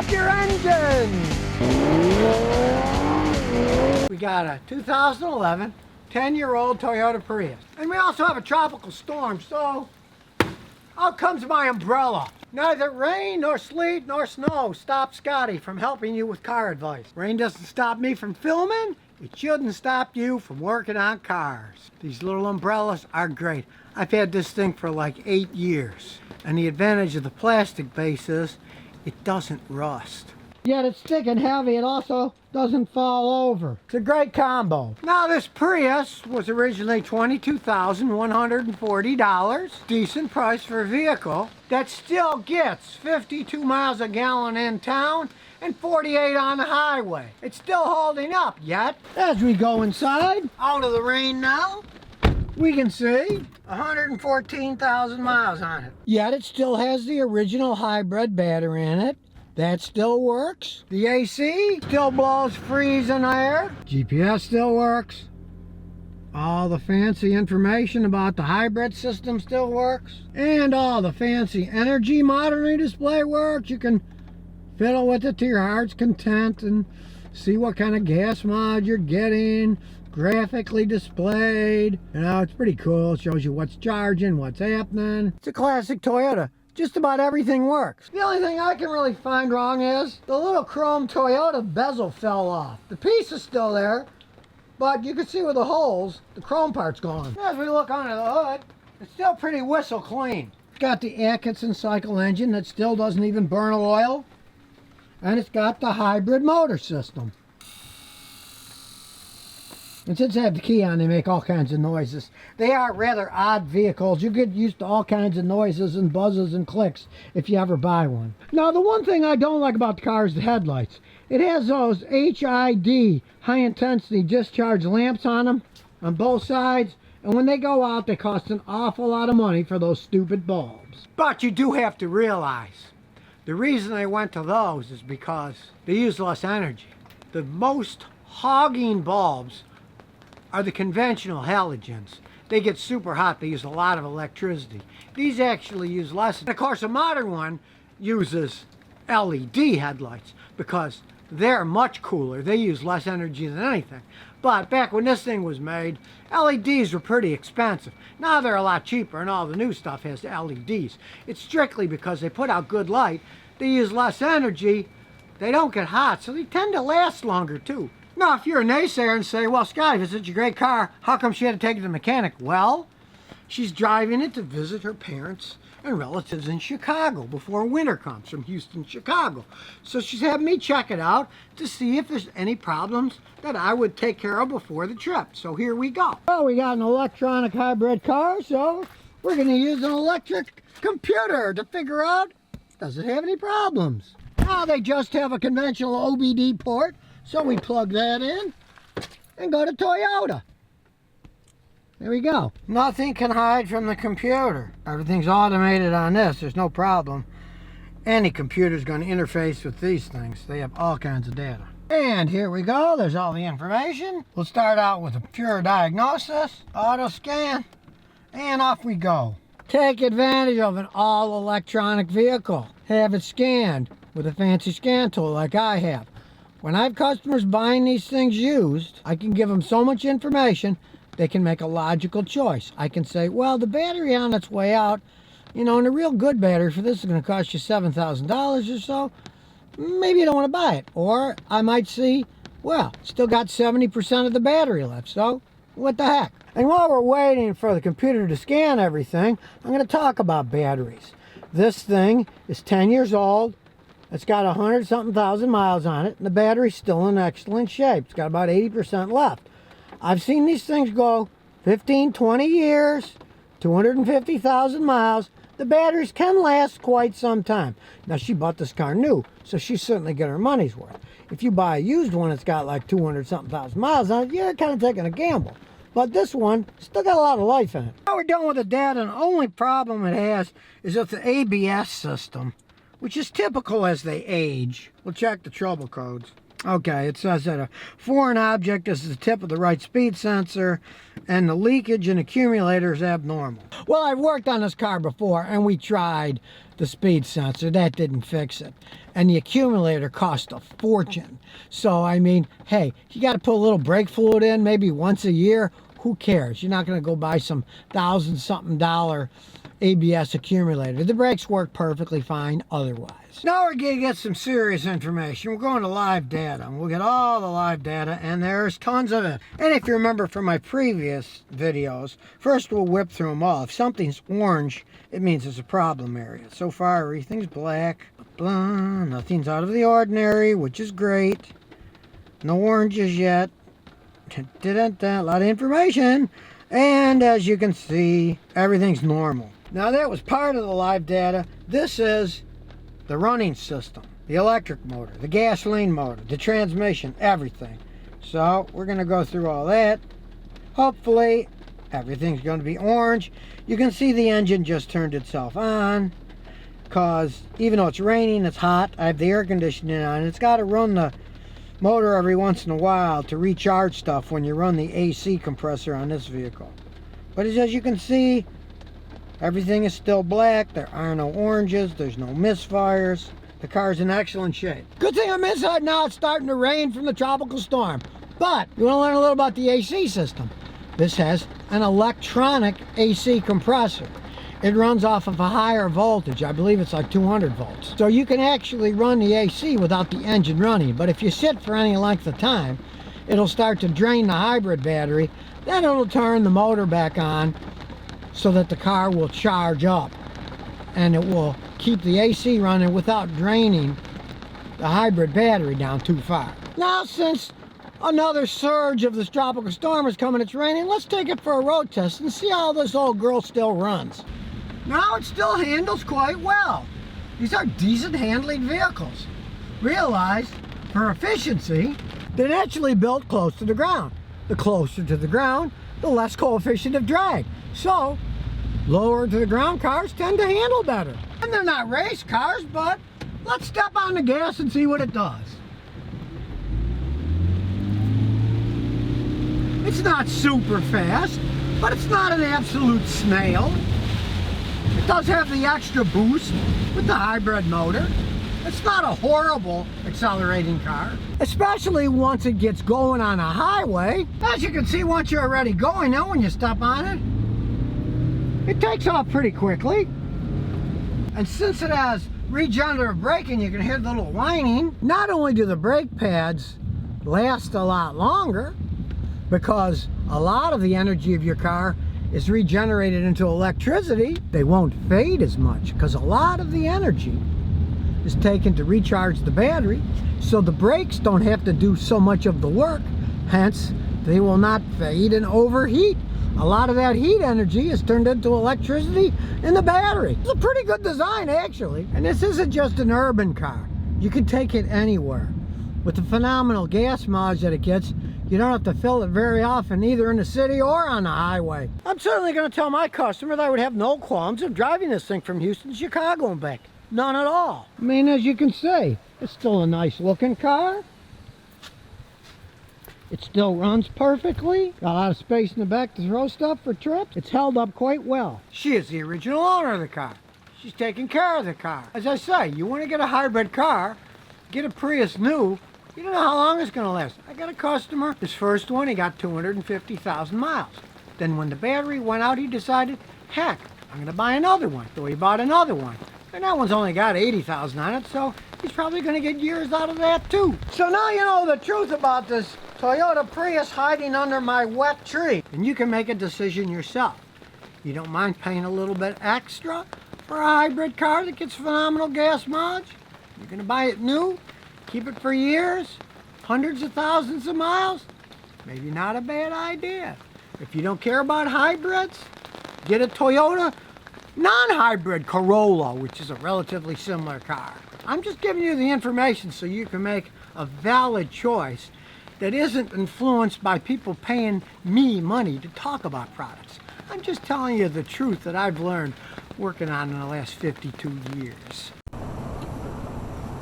up your engine! We got a 2011 10-year-old Toyota Prius. And we also have a tropical storm, so out comes my umbrella. Neither rain nor sleet nor snow stops Scotty from helping you with car advice. Rain doesn't stop me from filming. It shouldn't stop you from working on cars. These little umbrellas are great. I've had this thing for like 8 years. And the advantage of the plastic base is it doesn't rust. Yet it's thick and heavy. It also doesn't fall over. It's a great combo. Now this Prius was originally $22,140. Decent price for a vehicle that still gets 52 miles a gallon in town and 48 on the highway. It's still holding up yet. As we go inside, out of the rain now, we can see 114,000 miles on it. Yet it still has the original hybrid battery in it. That still works. The AC still blows freezing air. GPS still works. All the fancy information about the hybrid system still works. And all the fancy energy monitoring display works. You can fiddle with it to your heart's content and see what kind of gas mod you're getting. Graphically displayed. You know, it's pretty cool. It shows you what's charging, what's happening. It's a classic Toyota. Just about everything works. The only thing I can really find wrong is the little chrome Toyota bezel fell off. The piece is still there, but you can see with the holes, the chrome part's gone. As we look under the hood, it's still pretty whistle clean. It's got the Atkinson cycle engine that still doesn't even burn oil, and it's got the hybrid motor system. And since they have the key on, they make all kinds of noises. They are rather odd vehicles. You get used to all kinds of noises and buzzes and clicks if you ever buy one. Now, the one thing I don't like about the car is the headlights. It has those HID, high-intensity discharge lamps on them, on both sides. And when they go out, they cost an awful lot of money for those stupid bulbs. But you do have to realize, the reason they went to those is because they use less energy. The most hogging bulbs are the conventional halogens. They get super hot. They use a lot of electricity. These actually use less. And of course, a modern one uses LED headlights because they're much cooler. They use less energy than anything. But back when this thing was made, LEDs were pretty expensive. Now they're a lot cheaper and all the new stuff has LEDs. It's strictly because they put out good light. They use less energy. They don't get hot, so they tend to last longer too. Now, if you're a naysayer and say, well, Scotty, this is such a great car, how come she had to take it to the mechanic? Well, she's driving it to visit her parents and relatives in Chicago before winter comes from Houston, Chicago. So she's having me check it out to see if there's any problems that I would take care of before the trip. So here we go. Well, we got an electronic hybrid car, so we're going to use an electric computer to figure out, does it have any problems? Now, they just have a conventional OBD port. So we plug that in and go to Toyota. There we go. Nothing can hide from the computer. Everything's automated on this. There's no problem. Any computer's going to interface with these things. They have all kinds of data. And here we go. There's all the information. We'll start out with a pure diagnosis, auto scan, and off we go. Take advantage of an all-electronic vehicle. Have it scanned with a fancy scan tool like I have. When I have customers buying these things used, I can give them so much information, they can make a logical choice. I can say, well, the battery on its way out, you know, and a real good battery for this is going to cost you $7,000 or so. Maybe you don't want to buy it. Or I might see, well, still got 70% of the battery left, so what the heck? And while we're waiting for the computer to scan everything, I'm going to talk about batteries. This thing is 10 years old. It's got 100-something thousand miles on it, and the battery's still in excellent shape. It's got about 80% left. I've seen these things go 15, 20 years, 250,000 miles. The batteries can last quite some time. Now, she bought this car new, so she's certainly getting her money's worth. If you buy a used one that's got like 200-something thousand miles on it, you're kind of taking a gamble. But this one still got a lot of life in it. Now we're done with the data, and the only problem it has is with the ABS system, which is typical as they age. We'll check the trouble codes. Okay, it says that a foreign object is the tip of the right speed sensor and the leakage and accumulator is abnormal. Well, I've worked on this car before and we tried the speed sensor. That didn't fix it. And the accumulator cost a fortune. So, I mean, hey, you got to put a little brake fluid in maybe once a year. Who cares? You're not going to go buy some $1,000-something ABS accumulator. The brakes work perfectly fine otherwise. Now we're going to get some serious information. We're going to live data. We'll get all the live data, and there's tons of it. And if you remember from my previous videos, first we'll whip through them all. If something's orange, it means it's a problem area. So far, everything's black. Blah, nothing's out of the ordinary, which is great. No oranges yet. A lot of information. And as you can see, everything's normal. Now that was part of the live data. This is the running system, the electric motor, the gasoline motor, the transmission, everything. So we're going to go through all that. Hopefully everything's going to be orange. You can see the engine just turned itself on because even though it's raining, it's hot. I have the air conditioning on. It's got to run the motor every once in a while to recharge stuff when you run the AC compressor on this vehicle. But as you can see, everything is still black. There are no oranges. There's no misfires. The car's in excellent shape. Good thing I'm inside now. It's starting to rain from the tropical storm. But you want to learn a little about the AC system. This has an electronic AC compressor. It runs off of a higher voltage. I believe it's like 200 volts. So you can actually run the AC without the engine running. But if you sit for any length of time, it'll start to drain the hybrid battery. Then it'll turn the motor back on so that the car will charge up. And it will keep the AC running without draining the hybrid battery down too far. Now, since another surge of this tropical storm is coming, it's raining, let's take it for a road test and see how this old girl still runs. Now it still handles quite well. These are decent handling vehicles. Realize, for efficiency, they're naturally built close to the ground. The closer to the ground, the less coefficient of drag. So, lower to the ground cars tend to handle better. And they're not race cars, but let's step on the gas and see what it does. It's not super fast, but it's not an absolute snail. It does have the extra boost with the hybrid motor. It's not a horrible accelerating car, especially once it gets going on a highway. As you can see, once you're already going now, when you step on it, it takes off pretty quickly. And since it has regenerative braking, you can hear the little whining. Not only do the brake pads last a lot longer, because a lot of the energy of your car is regenerated into electricity, they won't fade as much because a lot of the energy is taken to recharge the battery, so the brakes don't have to do so much of the work. Hence, they will not fade and overheat. A lot of that heat energy is turned into electricity in the battery. It's a pretty good design, actually. And this isn't just an urban car. You can take it anywhere. With the phenomenal gas mileage that it gets, you don't have to fill it very often, either in the city or on the highway. I'm certainly going to tell my customer that I would have no qualms of driving this thing from Houston to Chicago and back. None at all. I mean, as you can see, it's still a nice looking car. It still runs perfectly. Got a lot of space in the back to throw stuff for trips. It's held up quite well. She is the original owner of the car. She's taking care of the car. As I say, you want to get a hybrid car, get a Prius new. You don't know how long it's going to last. I got a customer, his first one, he got 250,000 miles. Then when the battery went out, he decided, heck, I'm going to buy another one. So he bought another one. And that one's only got 80,000 on it, so he's probably going to get years out of that too. So now you know the truth about this Toyota Prius hiding under my wet tree. And you can make a decision yourself. You don't mind paying a little bit extra for a hybrid car that gets phenomenal gas mileage? You're going to buy it new? Keep it for years, hundreds of thousands of miles? Maybe not a bad idea. If you don't care about hybrids, get a Toyota non-hybrid Corolla, which is a relatively similar car. I'm just giving you the information so you can make a valid choice that isn't influenced by people paying me money to talk about products. I'm just telling you the truth that I've learned working on in the last 52 years.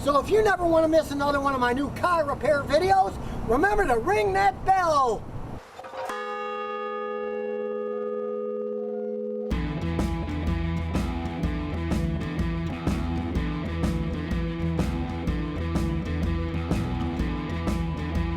So if you never want to miss another one of my new car repair videos, remember to ring that bell.